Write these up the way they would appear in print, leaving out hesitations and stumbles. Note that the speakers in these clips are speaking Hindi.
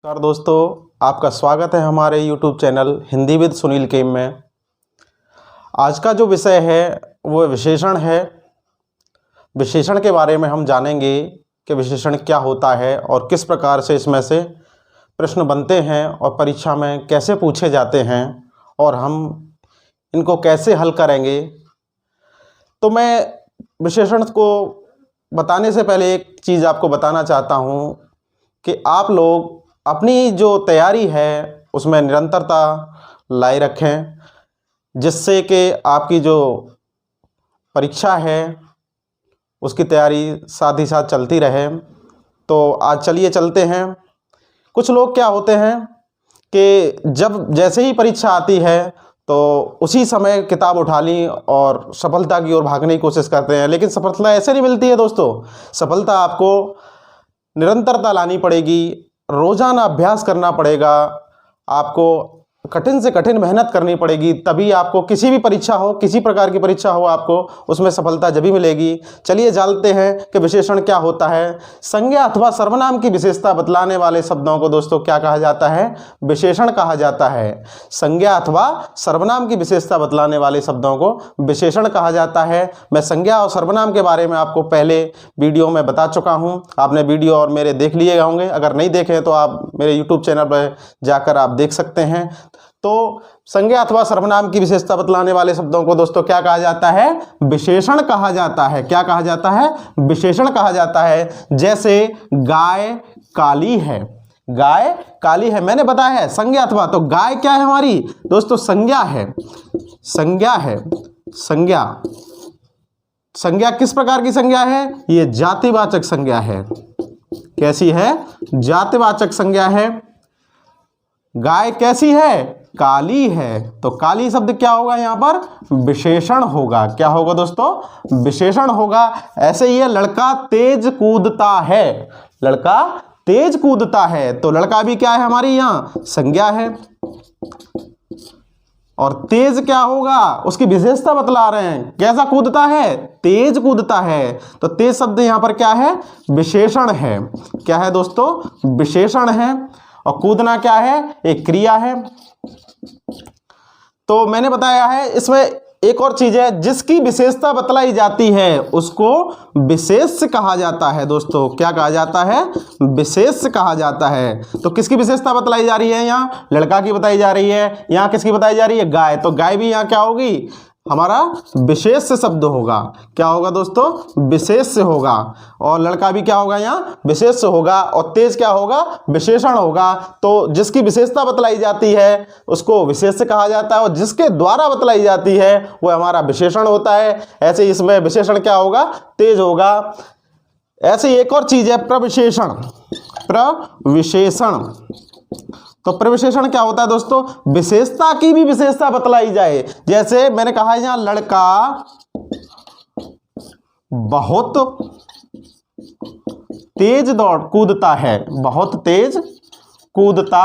नमस्कार दोस्तों, आपका स्वागत है हमारे YouTube channel Hindi with Sunil Chem में। आज का जो विषय है वो विशेषण है। विशेषण के बारे में हम जानेंगे कि विशेषण क्या होता है और किस प्रकार से इसमें से प्रश्न बनते हैं और परीक्षा में कैसे पूछे जाते हैं और हम इनको कैसे हल करेंगे। तो मैं विशेषण को बताने से पहले एक चीज़ आपको बताना चाहता हूँ कि आप लोग अपनी जो तैयारी है उसमें निरंतरता लाए रखें, जिससे कि आपकी जो परीक्षा है उसकी तैयारी साथ ही साथ चलती रहे। तो आज चलिए चलते हैं। कुछ लोग क्या होते हैं कि जब जैसे ही परीक्षा आती है तो उसी समय किताब उठा ली और सफलता की ओर भागने की कोशिश करते हैं, लेकिन सफलता ऐसे नहीं मिलती है दोस्तों। सफलता आपको निरंतरता लानी पड़ेगी, रोज़ाना अभ्यास करना पड़ेगा, आपको कठिन से कठिन मेहनत करनी पड़ेगी, तभी आपको किसी भी परीक्षा हो, किसी प्रकार की परीक्षा हो, आपको उसमें सफलता जब भी मिलेगी। चलिए जानते हैं कि विशेषण क्या होता है। संज्ञा अथवा सर्वनाम की विशेषता बतलाने वाले शब्दों को दोस्तों क्या कहा जाता है? विशेषण कहा जाता है। संज्ञा अथवा सर्वनाम की विशेषता बतलाने वाले शब्दों को विशेषण कहा जाता है। मैं संज्ञा और सर्वनाम के बारे में आपको पहले वीडियो में बता चुका हूँ। आपने वीडियो और मेरे देख लिए होंगे, अगर नहीं देखे तो आप मेरे यूट्यूब चैनल पर जाकर आप देख सकते हैं। तो संज्ञा अथवा सर्वनाम की विशेषता बतलाने वाले शब्दों को दोस्तों क्या कहा जाता है? विशेषण कहा जाता है। क्या कहा जाता है? विशेषण कहा जाता है। जैसे गाय काली है, गाय काली है, मैंने बताया है संज्ञा अथवा। तो गाय क्या है हमारी दोस्तों? संज्ञा है, संज्ञा है। संज्ञा, संज्ञा किस प्रकार की संज्ञा है? ये जातिवाचक संज्ञा है। कैसी है? जातिवाचक संज्ञा है। गाय कैसी है? काली है। तो काली शब्द क्या होगा यहाँ पर? विशेषण होगा। क्या होगा दोस्तों? विशेषण होगा। ऐसे ही है लड़का तेज कूदता है, लड़का तेज कूदता है। तो लड़का भी क्या है हमारी यहाँ? संज्ञा है। और तेज क्या होगा? उसकी विशेषता बतला रहे हैं। कैसा कूदता है? तेज कूदता है। तो तेज शब्द यहाँ पर क्या है? विशेषण है। क्या है दोस्तों? विशेषण है। और कूदना क्या है? एक क्रिया है। तो मैंने बताया है इसमें एक और चीज है, जिसकी विशेषता बतलाई जाती है उसको विशेष्य कहा जाता है दोस्तों। क्या कहा जाता है? विशेष्य कहा जाता है। तो किसकी विशेषता बतलाई जा रही है? यहाँ लड़का की बताई जा रही है। यहाँ किसकी बताई जा रही है? गाय। तो गाय भी यहाँ क्या होगी? हमारा विशेष्य शब्द होगा। क्या होगा दोस्तों? विशेष्य होगा। और लड़का भी क्या होगा? यहाँ विशेष्य होगा। और तेज क्या होगा? विशेषण होगा। तो जिसकी विशेषता बतलाई जाती है उसको विशेष्य कहा जाता है, और जिसके द्वारा बतलाई जाती है वो हमारा विशेषण होता है। ऐसे इसमें विशेषण क्या होगा? तेज होगा। ऐसे ही एक और चीज है प्रविशेषण। प्रविशेषण, तो प्रविशेषण क्या होता है दोस्तों? विशेषता की भी विशेषता बतलाई जाए। जैसे मैंने कहा है यहाँ लड़का बहुत तेज कूदता है, बहुत तेज कूदता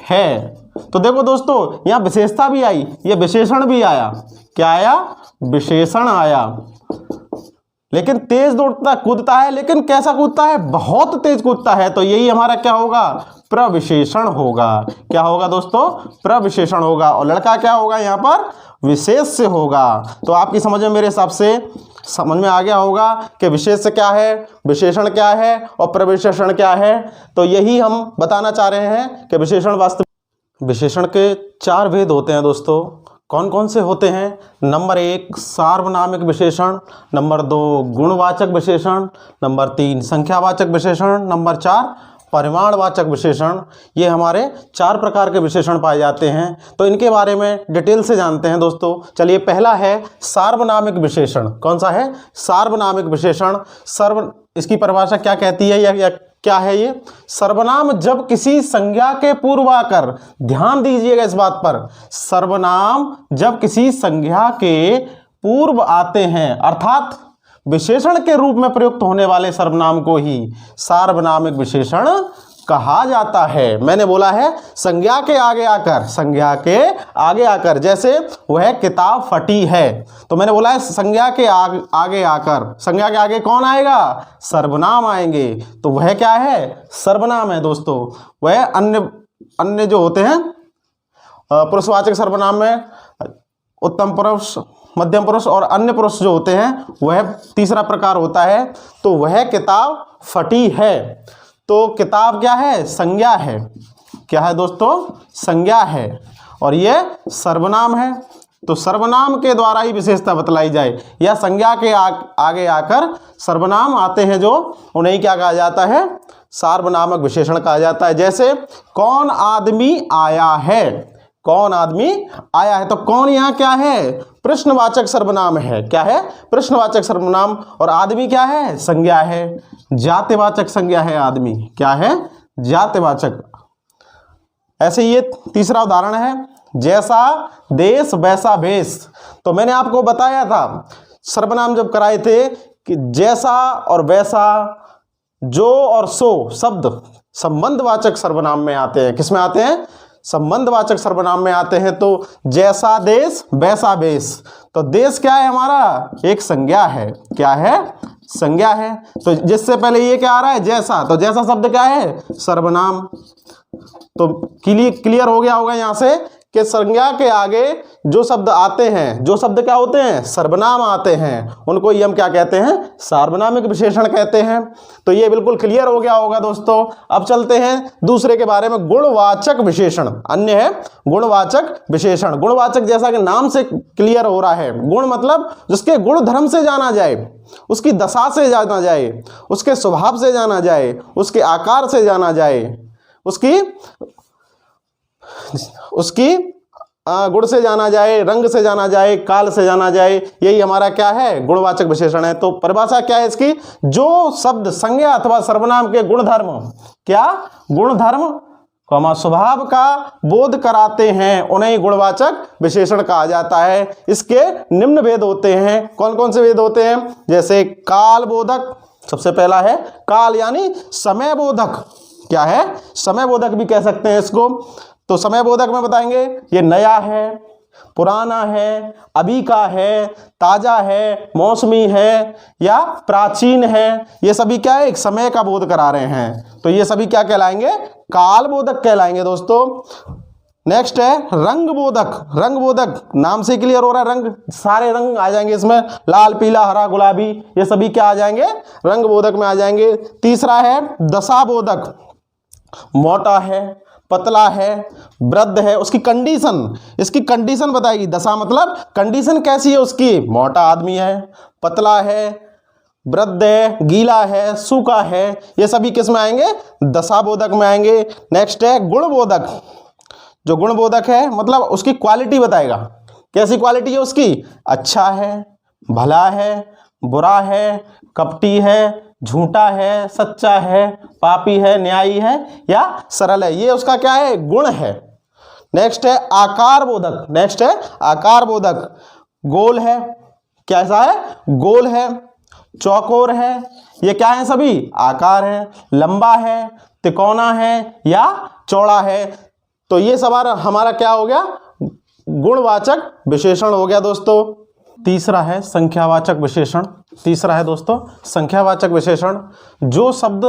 है। तो देखो दोस्तों यहाँ विशेषता भी आई, ये विशेषण भी आया। क्या आया? विशेषण आया। लेकिन तेज दौड़ता कूदता है, लेकिन कैसा कूदता है? बहुत तेज कूदता है। तो यही हमारा क्या होगा? प्रविशेषण होगा। क्या होगा दोस्तों? प्रविशेषण होगा। और लड़का क्या होगा यहाँ पर? विशेष्य होगा। तो आपकी समझ में, मेरे हिसाब से समझ में आ गया होगा कि विशेष्य क्या है, विशेषण क्या है और प्रविशेषण क्या है। तो यही हम बताना चाह रहे हैं कि विशेषण वास्तव विशेषण के 4 भेद होते हैं दोस्तों। कौन कौन से होते हैं? नंबर 1 सार्वनामिक विशेषण, नंबर 2 गुणवाचक विशेषण, नंबर 3 संख्यावाचक विशेषण, नंबर 4 परिमाणवाचक विशेषण। ये हमारे 4 प्रकार के विशेषण पाए जाते हैं। तो इनके बारे में डिटेल से जानते हैं दोस्तों। चलिए पहला है सार्वनामिक विशेषण। कौन सा है? सार्वनामिक विशेषण। इसकी परिभाषा क्या कहती है या क्या है ये? सर्वनाम जब किसी संज्ञा के पूर्व आकर, ध्यान दीजिएगा इस बात पर, सर्वनाम जब किसी संज्ञा के पूर्व आते हैं, अर्थात विशेषण के रूप में प्रयुक्त होने वाले सर्वनाम को ही सार्वनामिक विशेषण कहा जाता है। मैंने बोला है संज्ञा के आगे आकर, संज्ञा के आगे आकर, जैसे वह किताब फटी है, तो मैंने बोला है संज्ञा के आगे आकर, संज्ञा के आगे कौन आएगा? सर्वनाम आएंगे, तो वह क्या है? सर्वनाम है दोस्तों। वह अन्य जो होते हैं पुरुषवाचक सर्वनाम में उत्तम पुरुष, मध्यम पुरुष और अन्य पुरुष जो होते हैं, वह तीसरा प्रकार होता है। तो वह किताब फटी है, तो किताब क्या है? संज्ञा है। क्या है दोस्तों? संज्ञा है, और यह सर्वनाम है। तो सर्वनाम के द्वारा ही विशेषता बतलाई जाए, या संज्ञा के आगे आकर सर्वनाम आते हैं जो, उन्हें क्या कहा जाता है? सार्वनामक विशेषण कहा जाता है। जैसे कौन आदमी आया है, कौन आदमी आया है, तो कौन यहाँ क्या है? प्रश्नवाचक सर्वनाम है। क्या है? प्रश्नवाचक सर्वनाम। और आदमी क्या है? संज्ञा है, जातिवाचक संज्ञा है आदमी। क्या है? जातिवाचक। ऐसे ये तीसरा उदाहरण है, जैसा देश वैसा भेष। तो मैंने आपको बताया था सर्वनाम जब कराए थे कि जैसा और वैसा, जो और सो शब्द संबंधवाचक सर्वनाम में आते हैं। किस में आते हैं? संबंधवाचक सर्वनाम में आते हैं। तो जैसा देश वैसा भेष, तो देश क्या है हमारा? एक संज्ञा है। क्या है? संज्ञा है। तो जिससे पहले ये क्या आ रहा है? जैसा, तो जैसा शब्द क्या है? सर्वनाम। तो क्लियर हो गया होगा यहां से कि संज्ञा के आगे जो शब्द आते हैं, जो शब्द क्या होते हैं? सर्वनाम आते हैं, उनको ही हम क्या कहते हैं? सार्वनामिक विशेषण कहते हैं। तो ये बिल्कुल क्लियर हो गया होगा दोस्तों। अब चलते हैं दूसरे के बारे में, गुणवाचक विशेषण। अन्य है गुणवाचक विशेषण। गुणवाचक जैसा कि नाम से क्लियर हो रहा है, गुण मतलब जिसके गुण धर्म से जाना जाए, उसकी दशा से जाना जाए, उसके स्वभाव से जाना जाए, उसके आकार से जाना जाए, उसकी गुण से जाना जाए, रंग से जाना जाए, काल से जाना जाए, यही हमारा क्या है? गुणवाचक विशेषण है। तो परिभाषा क्या है इसकी? जो शब्द संज्ञा अथवा सर्वनाम के गुणधर्म, क्या? गुणधर्म स्वभाव का बोध कराते हैं, उन्हें गुणवाचक विशेषण कहा जाता है। इसके निम्न भेद होते हैं। कौन कौन से भेद होते हैं? जैसे काल बोधक, सबसे पहला है काल यानी समय बोधक। क्या है? समय बोधक भी कह सकते हैं इसको। तो समय बोधक में बताएंगे ये नया है, पुराना है, अभी का है, ताजा है, मौसमी है या प्राचीन है। ये सभी क्या है? एक समय का बोध करा रहे हैं। तो ये सभी क्या कहलाएंगे? काल बोधक कहलाएंगे दोस्तों। नेक्स्ट है रंग बोधक। रंग बोधक नाम से क्लियर हो रहा है, रंग सारे रंग आ जाएंगे इसमें, लाल, पीला, हरा, गुलाबी, ये सभी क्या आ जाएंगे? रंग बोधक में आ जाएंगे। तीसरा है दशा बोधक। मोटा है, पतला है, वृद्ध है, उसकी कंडीशन, इसकी कंडीशन बताएगी। दशा मतलब कंडीशन कैसी है उसकी? मोटा आदमी है, पतला है, वृद्ध है, गीला है, सूखा है, ये सभी किस में आएंगे? दशा बोधक में आएंगे। नेक्स्ट है गुण बोधक। जो गुण बोधक है मतलब उसकी क्वालिटी बताएगा। कैसी क्वालिटी है उसकी? अच्छा है, भला है, बुरा है, कपटी है, झूठा है, सच्चा है, पापी है, न्यायी है या सरल है, ये उसका क्या है? गुण है। नेक्स्ट है आकार बोधक। नेक्स्ट है आकार बोधक। गोल है, कैसा है? गोल है, चौकोर है, ये क्या है? सभी आकार है। लंबा है, तिकोना है या चौड़ा है। तो ये सब हमारा क्या हो गया? गुणवाचक विशेषण हो गया दोस्तों। तीसरा है संख्यावाचक विशेषण। तीसरा है दोस्तों संख्यावाचक विशेषण। जो शब्द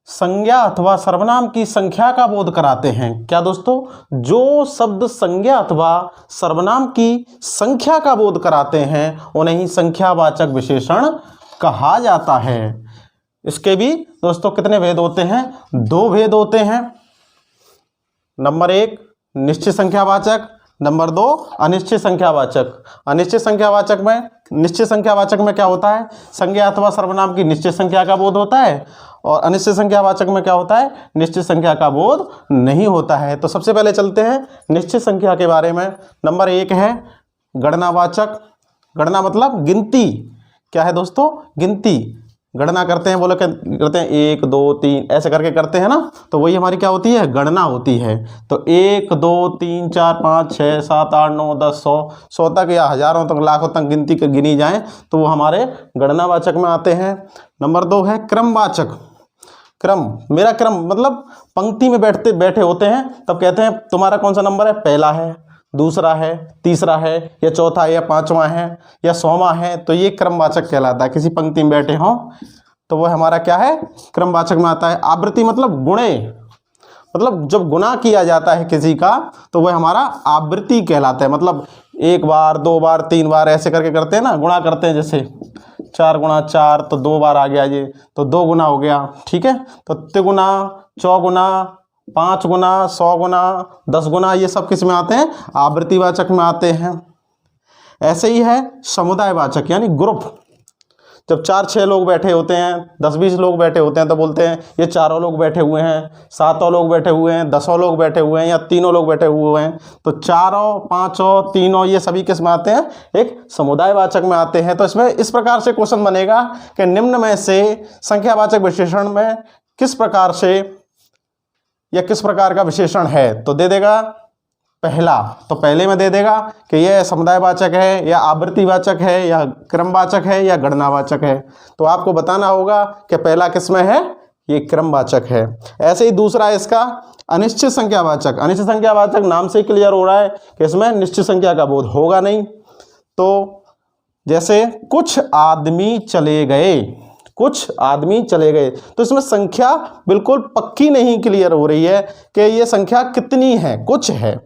संज्ञा अथवा सर्वनाम की संख्या का बोध कराते हैं। क्या दोस्तों? जो शब्द संज्ञा अथवा सर्वनाम की संख्या का बोध कराते हैं, उन्हें ही संख्यावाचक विशेषण कहा जाता है। इसके भी दोस्तों कितने भेद होते हैं? 2 भेद होते हैं। नंबर 1 निश्चित संख्यावाचक, नंबर 2 अनिश्चित संख्यावाचक। अनिश्चित संख्यावाचक में, निश्चित संख्यावाचक में क्या होता है? संज्ञा अथवा सर्वनाम की निश्चित संख्या का बोध होता है, और अनिश्चित संख्यावाचक में क्या होता है? निश्चित संख्या का बोध नहीं होता है। तो सबसे पहले चलते हैं निश्चित संख्या के बारे में। नंबर 1 है गणनावाचक। गणना मतलब गिनती। क्या है दोस्तों? गिनती। गणना करते हैं, बोलो करते हैं 1 2 3 ऐसे करके करते हैं ना, तो वही हमारी क्या होती है? गणना होती है। तो 1 2 3 4 5 6 7 8 9 10 100 तक या हजारों तक, लाखों तक गिनती गिनी जाए तो वो हमारे गणनावाचक में आते हैं। नंबर 2 है क्रमवाचक। क्रम, मेरा क्रम मतलब पंक्ति में बैठे होते हैं तब कहते हैं तुम्हारा कौन सा नंबर है, पहला है, दूसरा है, तीसरा है, या चौथा है, या पांचवा है, या 100वां है, तो ये क्रमवाचक कहलाता है। किसी पंक्ति में बैठे हों तो वो हमारा क्या है, क्रमवाचक में आता है। आवृत्ति मतलब गुणे, मतलब जब गुना किया जाता है किसी का तो वह हमारा आवृत्ति कहलाता है। मतलब 1 बार 2 बार 3 बार ऐसे करके करते हैं ना, गुणा करते हैं, जैसे 4 गुणा 4 तो 2 बार आ गया, ये तो 2 गुना हो गया, ठीक है। तो त्रिगुना, चौगुना, 5 गुना, 100 गुना, 10 गुना, ये सब किस में आते हैं, आवृत्तिवाचक में आते हैं। ऐसे ही है समुदायवाचक यानी ग्रुप। जब 4-6 लोग बैठे होते हैं, 10-20 लोग बैठे होते हैं तो बोलते हैं ये 4 लोग बैठे हुए हैं, 7 लोग बैठे हुए हैं, 10 लोग बैठे हुए हैं, या 3 लोग बैठे हुए हैं। तो 4, 5, 3 ये सभी किस में आते हैं, एक समुदायवाचक में आते हैं। तो इसमें इस प्रकार से क्वेश्चन बनेगा कि निम्न में से संख्यावाचक विशेषण में किस प्रकार से या किस प्रकार का विशेषण है, तो दे देगा पहला, तो पहले में दे देगा कि यह समुदायवाचक है, या आवृत्तिवाचक है, या क्रमवाचक है, या गणनावाचक है। तो आपको बताना होगा कि पहला किस में है, ये क्रमवाचक है। ऐसे ही दूसरा है इसका अनिश्चित संख्यावाचक। अनिश्चित संख्यावाचक नाम से क्लियर हो रहा है कि इसमें निश्चित संख्या का बोध होगा नहीं। तो जैसे कुछ आदमी चले गए, कुछ आदमी चले गए, तो इसमें संख्या बिल्कुल पक्की नहीं क्लियर हो रही है कि ये संख्या कितनी है, कुछ है,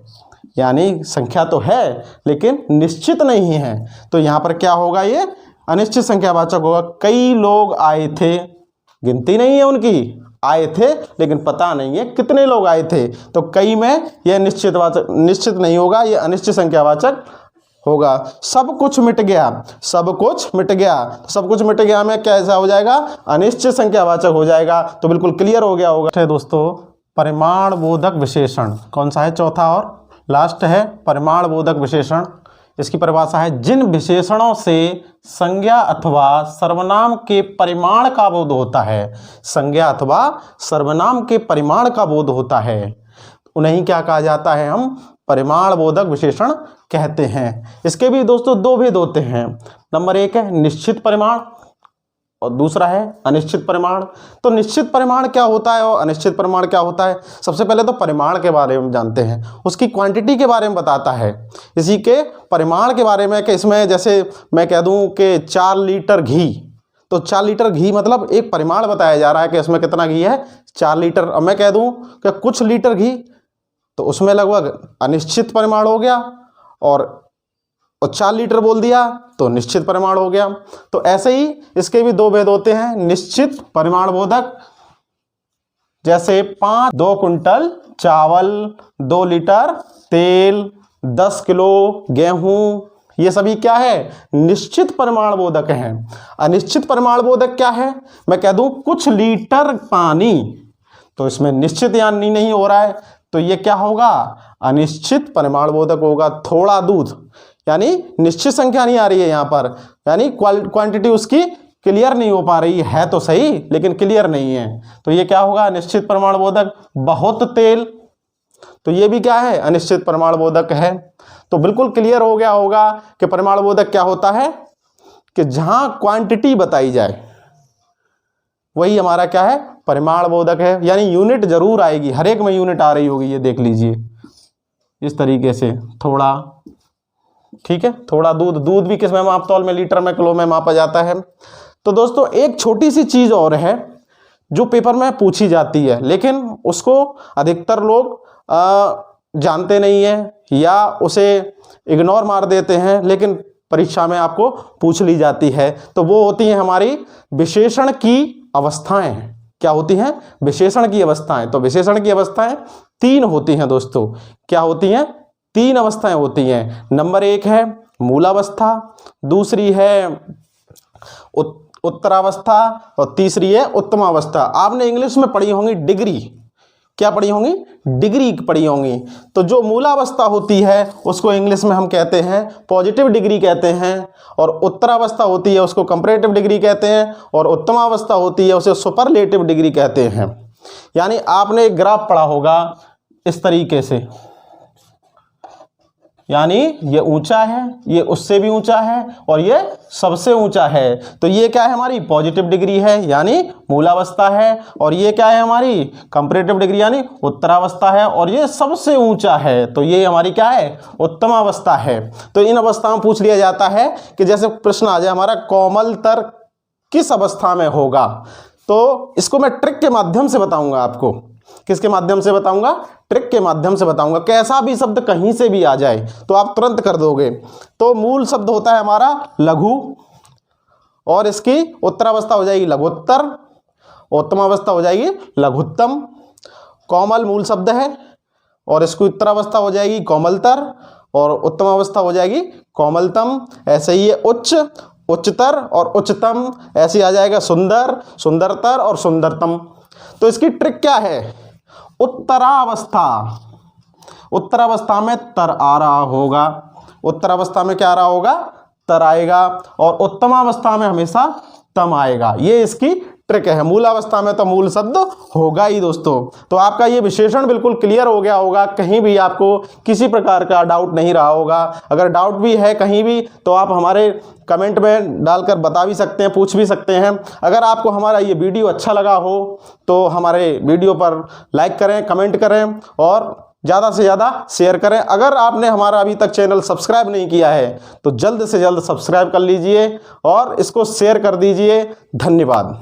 यानी संख्या तो है लेकिन निश्चित नहीं है। तो यहाँ पर क्या होगा, ये अनिश्चित संख्यावाचक होगा। कई लोग आए थे, गिनती नहीं है उनकी, आए थे लेकिन पता नहीं है कितने लोग आए थे। तो कई में यह निश्चित नहीं होगा, यह अनिश्चित संख्यावाचक होगा। सब कुछ मिट गया, सब कुछ मिट गया, सब कुछ मिट गया में कैसा हो जाएगा, अनिश्चित संख्यावाचक हो जाएगा। तो बिल्कुल क्लियर हो गया होगा। दोस्तों परिमाण बोधक विशेषण कौन सा है, चौथा और लास्ट है परिमाण बोधक विशेषण। इसकी परिभाषा है जिन विशेषणों से संज्ञा अथवा सर्वनाम के परिमाण का बोध होता है, संज्ञा अथवा सर्वनाम के परिमाण का बोध होता है, उन्हें क्या कहा जाता है, हम परिमाण बोधक विशेषण कहते हैं। इसके भी दोस्तों 2 भेद होते हैं। नंबर 1 है निश्चित परिमाण और दूसरा है अनिश्चित परिमाण। तो निश्चित परिमाण क्या होता है और अनिश्चित परिमाण क्या होता है, सबसे पहले तो परिमाण के बारे में जानते हैं, उसकी क्वांटिटी के बारे में बताता है। इसी के परिमाण के बारे में कि इसमें जैसे मैं कह दूं कि 4 लीटर घी, तो 4 लीटर घी मतलब एक परिमाण बताया जा रहा है कि इसमें कितना घी है, 4 लीटर। और मैं कह दूं कि कुछ लीटर घी, तो उसमें लगभग अनिश्चित परिमाण हो गया, और 4 लीटर बोल दिया तो निश्चित परिमाण हो गया। तो ऐसे ही इसके भी 2 भेद होते हैं, निश्चित परिमाण बोधक, जैसे 2 कुंटल चावल, 2 लीटर तेल, 10 किलो गेहूं, ये सभी क्या है, निश्चित परिमाण बोधक हैं। अनिश्चित परिमाण बोधक क्या है, मैं कह दूं कुछ लीटर पानी, तो इसमें निश्चित यानी नहीं हो रहा है, तो ये क्या होगा, अनिश्चित परिमाण बोधक होगा। थोड़ा दूध, यानी निश्चित संख्या नहीं आ रही है यहाँ पर, यानी क्वांटिटी उसकी क्लियर नहीं हो पा रही है, तो सही लेकिन क्लियर नहीं है, तो ये क्या होगा, अनिश्चित परिमाण बोधक। बहुत तेल, तो ये भी क्या है, अनिश्चित परिमाण बोधक है। तो बिल्कुल क्लियर हो गया होगा कि परिमाण बोधक क्या होता है, कि जहां क्वांटिटी बताई जाए वही हमारा क्या है, परिमाण बोधक है। यानी यूनिट जरूर आएगी, हर एक में यूनिट आ रही होगी, ये देख लीजिए इस तरीके से। थोड़ा, ठीक है, थोड़ा दूध, दूध भी किस में माप तौल में, लीटर में, किलो में मापा जाता है। तो दोस्तों एक छोटी सी चीज और है जो पेपर में पूछी जाती है, लेकिन उसको अधिकतर लोग जानते नहीं है या उसे इग्नोर मार देते हैं, लेकिन परीक्षा में आपको पूछ ली जाती है। तो वो होती है हमारी विशेषण की अवस्थाएं। क्या होती हैं, विशेषण की अवस्थाएं। तो विशेषण की अवस्थाएं 3 होती हैं दोस्तों। क्या होती हैं, 3 अवस्थाएं होती हैं। नंबर 1 है मूलावस्था, दूसरी है उत्तरावस्था, और तीसरी है उत्तमावस्था। आपने इंग्लिश में पढ़ी होंगी डिग्री, क्या पढ़ी होंगी, डिग्री पढ़ी होंगी। तो जो मूलावस्था होती है उसको इंग्लिश में हम कहते हैं पॉजिटिव डिग्री कहते हैं, और उत्तरावस्था होती है उसको कंपैरेटिव डिग्री कहते हैं, और उत्तमावस्था होती है उसे सुपरलेटिव डिग्री कहते हैं। यानी आपने एक ग्राफ पढ़ा होगा इस तरीके से, यानी ये ऊंचा है, ये उससे भी ऊंचा है और ये सबसे ऊंचा है। तो ये क्या है हमारी पॉजिटिव डिग्री है यानी मूलावस्था है, और ये क्या है हमारी कंपैरेटिव डिग्री यानी उत्तरावस्था है, और ये सबसे ऊंचा है तो ये हमारी क्या है उत्तमावस्था है। तो इन अवस्थाओं में पूछ लिया जाता है कि जैसे प्रश्न आ जाए हमारा कोमलतर किस अवस्था में होगा, तो इसको मैं ट्रिक के माध्यम से बताऊंगा आपको। किसके माध्यम से बताऊंगा? ट्रिक के माध्यम से बताऊंगा। कैसा भी शब्द कहीं से भी आ जाए तो आप तुरंत कर दोगे। तो मूल शब्द होता है हमारा लघु, और इसकी उत्तरावस्था हो जाएगी लघुत्तर, उत्तमावस्था हो जाएगी लघुत्तम। कोमल मूल शब्द है और इसकी उत्तरावस्था हो जाएगी कोमलतर और उत्तमावस्था हो जाएगी कोमलतम। ऐसे ही ये उच्च, उच्चतर और उच्चतम, ऐसे आ जाएगा सुंदर, सुंदरतर और सुंदरतम। तो इसकी ट्रिक क्या है? उत्तरावस्था, उत्तरावस्था में तर आ रहा होगा, उत्तरावस्था में क्या आ रहा होगा? तर आएगा, और उत्तमावस्था में हमेशा तम आएगा। ये इसकी ट्रिक है। मूलावस्था में तो मूल शब्द होगा ही दोस्तों। तो आपका ये विशेषण बिल्कुल क्लियर हो गया होगा, कहीं भी आपको किसी प्रकार का डाउट नहीं रहा होगा। अगर डाउट भी है कहीं भी तो आप हमारे कमेंट में डालकर बता भी सकते हैं, पूछ भी सकते हैं। अगर आपको हमारा ये वीडियो अच्छा लगा हो तो हमारे वीडियो पर लाइक करें, कमेंट करें और ज़्यादा से ज़्यादा शेयर करें। अगर आपने हमारा अभी तक चैनल सब्सक्राइब नहीं किया है तो जल्द से जल्द सब्सक्राइब कर लीजिए और इसको शेयर कर दीजिए। धन्यवाद।